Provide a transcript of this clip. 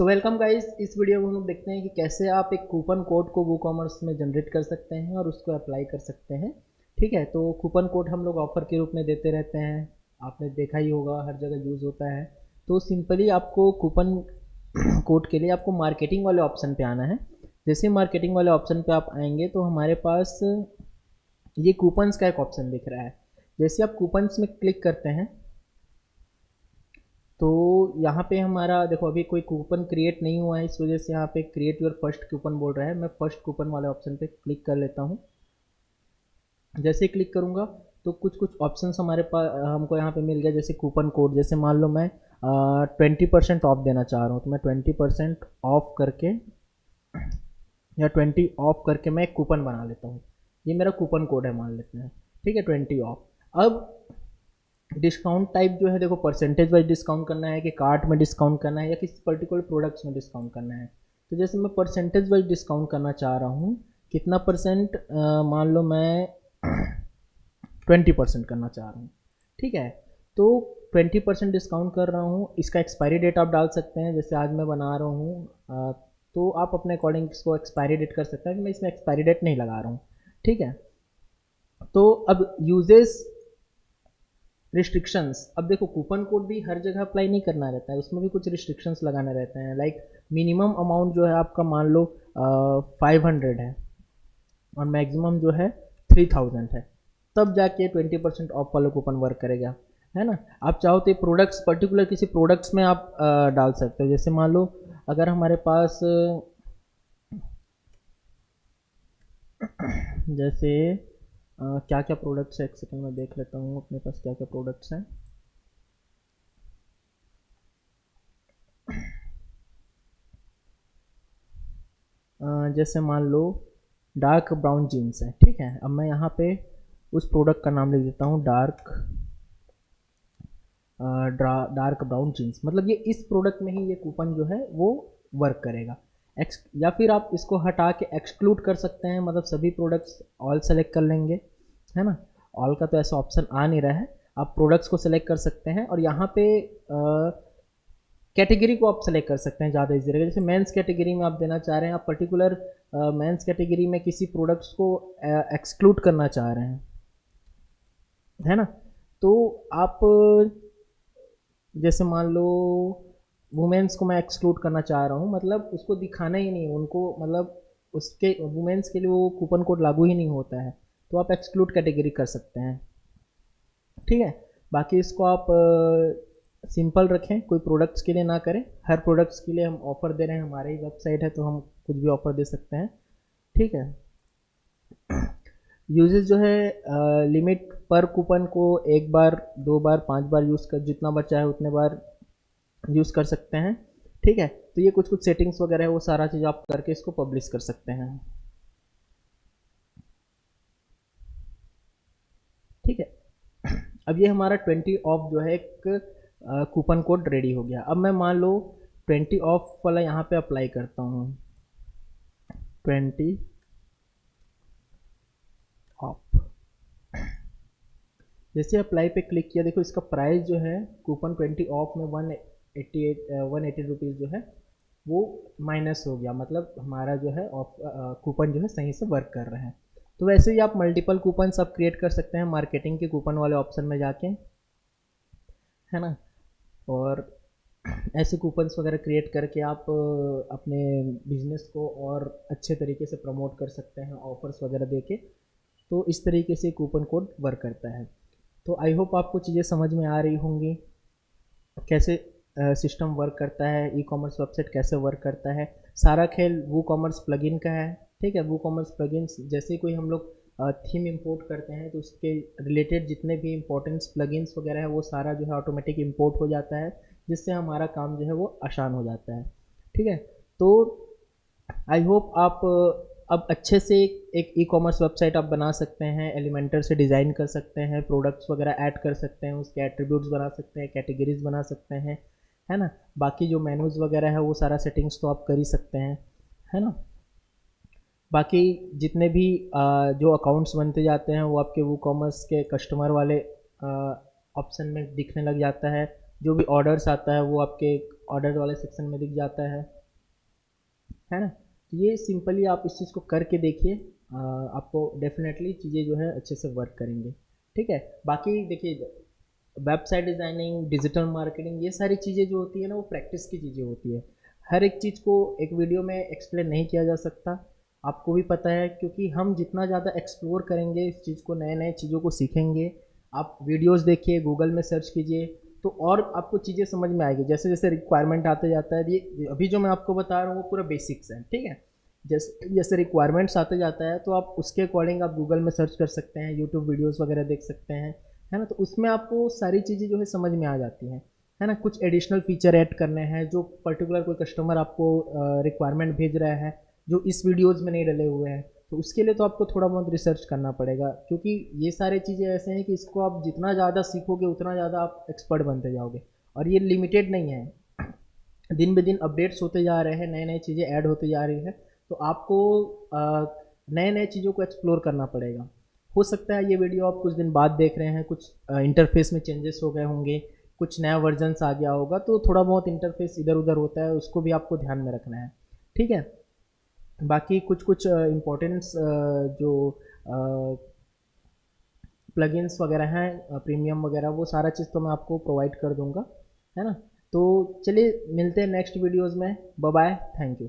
तो welcome guys, इस video में हम लोग देखते हैं कि कैसे आप एक कूपन कोड को वूकॉमर्स में जनरेट कर सकते हैं और उसको अप्लाई कर सकते हैं। ठीक है, तो कूपन कोड हम लोग ऑफर के रूप में देते रहते हैं, आपने देखा ही होगा, हर जगह यूज़ होता है। तो सिंपली आपको कूपन कोड के लिए आपको मार्केटिंग वाले ऑप्शन पे आना है। जैसे मार्केटिंग वाले ऑप्शन पे आप आएंगे तो हमारे पास ये कूपन्स का एक ऑप्शन दिख रहा है। जैसे आप कूपन्स में क्लिक करते हैं तो यहाँ पे हमारा देखो अभी कोई कूपन क्रिएट नहीं हुआ है, इस वजह से यहाँ पे क्रिएट योर फर्स्ट कूपन बोल रहा है। मैं फर्स्ट कूपन वाले ऑप्शन पे क्लिक कर लेता हूँ। जैसे ही क्लिक करूँगा तो कुछ कुछ ऑप्शंस हमारे पास हमको यहाँ पे मिल गया। जैसे कूपन कोड, जैसे मान लो मैं 20% ऑफ देना चाह रहा हूँ तो मैं 20% ऑफ करके या 20 ऑफ करके मैं एक कूपन बना लेता हूँ। ये मेरा कूपन कोड है मान लेते हैं। ठीक है, 20 ऑफ। अब डिस्काउंट टाइप जो है, देखो परसेंटेज वाइज डिस्काउंट करना है कि कार्ट में डिस्काउंट करना है या किसी पर्टिकुलर प्रोडक्ट्स में डिस्काउंट करना है। तो जैसे मैं परसेंटेज वाइज डिस्काउंट करना चाह रहा हूँ, कितना परसेंट, मान लो मैं 20% करना चाह रहा हूँ। ठीक है, तो 20% डिस्काउंट कर रहा हूँ। इसका एक्सपायरी डेट आप डाल सकते हैं, जैसे आज मैं बना रहा हूँ तो आप अपने अकॉर्डिंग इसको एक्सपायरी डेट कर सकते हैं कि मैं इसमें एक्सपायरी डेट नहीं लगा रहा हूँ। ठीक है, तो अब यूजेस रिस्ट्रिक्शंस, अब देखो कूपन कोड भी हर जगह अप्लाई नहीं करना रहता है, उसमें भी कुछ रिस्ट्रिक्शंस लगाने रहते हैं। लाइक मिनिमम अमाउंट जो है आपका मान लो 500 है और मैक्सिमम जो है 3000 है, तब जाके 20% ऑफ वाला कूपन वर्क करेगा, है ना। आप चाहो तो प्रोडक्ट्स, पर्टिकुलर किसी प्रोडक्ट्स में आप डाल सकते हो। जैसे मान लो अगर हमारे पास जैसे क्या क्या प्रोडक्ट्स है, एक सेकंड में देख लेता हूँ अपने पास क्या क्या प्रोडक्ट्स हैं। जैसे मान लो डार्क ब्राउन जीन्स है। ठीक है, अब मैं यहाँ पे उस प्रोडक्ट का नाम लिख देता हूँ डार्क ब्राउन जीन्स। मतलब ये इस प्रोडक्ट में ही ये कूपन जो है वो वर्क करेगा। या फिर आप इसको हटा के एक्सक्लूड कर सकते हैं, मतलब सभी प्रोडक्ट्स ऑल सेलेक्ट कर लेंगे, है ना। ऑल का तो ऐसा ऑप्शन आ नहीं रहा है, आप प्रोडक्ट्स को सेलेक्ट कर सकते हैं और यहाँ पे कैटेगरी को आप सेलेक्ट कर सकते हैं ज़्यादा इजी रहेगा। जैसे मेंस कैटेगरी में आप देना चाह रहे हैं, आप पर्टिकुलर मेंस कैटेगरी में किसी प्रोडक्ट्स को एक्सक्लूड करना चाह रहे हैं, है ना। तो आप जैसे मान लो वुमेन्स को मैं एक्सक्लूड करना चाह रहा हूँ, मतलब उसको दिखाना ही नहीं उनको, मतलब उसके वुमेन्स के लिए वो कूपन कोड लागू ही नहीं होता है, तो आप एक्सक्लूड कैटेगरी कर सकते हैं। ठीक है, बाकी इसको आप सिंपल रखें, कोई प्रोडक्ट्स के लिए ना करें। हर प्रोडक्ट्स के लिए हम ऑफ़र दे रहे हैं, हमारी वेबसाइट है तो हम कुछ भी ऑफ़र दे सकते हैं। ठीक है, यूजेस जो है लिमिट पर कूपन को एक बार, दो बार, 5 बार यूज़ कर, जितना बचा है उतने बार यूज़ कर सकते हैं। ठीक है, तो ये कुछ कुछ सेटिंग्स वगैरह है, वो सारा चीज़ आप करके इसको पब्लिश कर सकते हैं। ठीक है, अब ये हमारा 20 ऑफ जो है एक कूपन कोड रेडी हो गया। अब मैं मान लो 20 ऑफ वाला यहाँ पे अप्लाई करता हूँ, 20 ऑफ। जैसे अप्लाई पे क्लिक किया, देखो इसका प्राइस जो है कूपन 20 ऑफ में 180 रुपीज़ जो है वो माइनस हो गया, मतलब हमारा जो है ऑफ कूपन जो है सही से वर्क कर रहे हैं। तो वैसे ही आप मल्टीपल कूपन्स आप क्रिएट कर सकते हैं मार्केटिंग के कूपन वाले ऑप्शन में जाके, है ना। और ऐसे कूपन्स वगैरह क्रिएट करके आप अपने बिजनेस को और अच्छे तरीके से प्रमोट कर सकते हैं ऑफर्स वगैरह देके। तो इस तरीके से कूपन कोड वर्क करता है। तो आई होप आपको चीज़ें समझ में आ रही होंगी, कैसे सिस्टम वर्क करता है, ई कॉमर्स वेबसाइट कैसे वर्क करता है। सारा खेल वो कॉमर्स प्लगइन का है। ठीक है, वो कॉमर्स प्लगइन्स जैसे कोई हम लोग थीम इंपोर्ट करते हैं तो उसके रिलेटेड जितने भी इंपॉर्टेंट्स प्लगइन्स वगैरह है वो सारा जो है ऑटोमेटिक इंपोर्ट हो जाता है, जिससे हमारा काम जो है वो आसान हो जाता है। ठीक है, तो आई होप आप अब अच्छे से एक ई कॉमर्स वेबसाइट आप बना सकते हैं, एलिमेंटर से डिज़ाइन कर सकते हैं, प्रोडक्ट्स वगैरह ऐड कर सकते हैं, उसके एट्रीब्यूट्स बना सकते हैं, कैटेगरीज बना सकते हैं, है ना। बाकी जो मेनूज़ वगैरह है वो सारा सेटिंग्स तो आप कर ही सकते हैं, है ना। बाकी जितने भी जो अकाउंट्स बनते जाते हैं वो आपके वो कॉमर्स के कस्टमर वाले ऑप्शन में दिखने लग जाता है। जो भी ऑर्डर्स आता है वो आपके ऑर्डर वाले सेक्शन में दिख जाता है ना। तो ये सिंपली आप इस चीज़ को करके देखिए, आपको डेफिनेटली चीज़ें जो है अच्छे से वर्क करेंगे। ठीक है, बाकी देखिए वेबसाइट डिज़ाइनिंग, डिजिटल मार्केटिंग, ये सारी चीज़ें जो होती है ना वो प्रैक्टिस की चीज़ें होती है। हर एक चीज़ को एक वीडियो में एक्सप्लेन नहीं किया जा सकता, आपको भी पता है, क्योंकि हम जितना ज़्यादा एक्सप्लोर करेंगे इस चीज़ को, नए नए चीज़ों को सीखेंगे। आप वीडियोस देखिए, गूगल में सर्च कीजिए, तो और आपको चीज़ें समझ में आएगी। जैसे जैसे रिक्वायरमेंट आते जाता है, ये अभी जो मैं आपको बता रहा हूँ वो पूरा बेसिक्स है, ठीक है। जैसे जैसे रिक्वायरमेंट्स आते जाता है तो आप उसके अकॉर्डिंग आप गूगल में सर्च कर सकते हैं, यूट्यूब वीडियोस वगैरह देख सकते हैं, है ना। तो उसमें आपको सारी चीज़ें जो है समझ में आ जाती हैं, है ना। कुछ एडिशनल फीचर ऐड करने हैं, जो पर्टिकुलर कोई कस्टमर आपको रिक्वायरमेंट भेज रहा है जो इस वीडियोज़ में नहीं डले हुए हैं, तो उसके लिए तो आपको थोड़ा बहुत रिसर्च करना पड़ेगा, क्योंकि ये सारी चीज़ें ऐसे हैं कि इसको आप जितना ज़्यादा सीखोगे उतना ज़्यादा आप एक्सपर्ट बनते जाओगे। और ये लिमिटेड नहीं है, दिन ब दिन अपडेट्स होते जा रहे हैं, नए नए चीज़ें ऐड होती जा रही है, तो आपको नए नए चीज़ों को एक्सप्लोर करना पड़ेगा। हो सकता है ये वीडियो आप कुछ दिन बाद देख रहे हैं, कुछ इंटरफेस में चेंजेस हो गए होंगे, कुछ नया वर्जन्स आ गया होगा, तो थोड़ा बहुत इंटरफेस इधर उधर होता है, उसको भी आपको ध्यान में रखना है, ठीक है। बाकी कुछ कुछ इम्पोर्टेंट्स जो प्लगइन्स वगैरह हैं, प्रीमियम वगैरह, वो सारा चीज़ तो मैं आपको प्रोवाइड कर दूंगा, है ना। तो चलिए मिलते हैं नेक्स्ट वीडियोज़ में, बाय बाय, थैंक यू।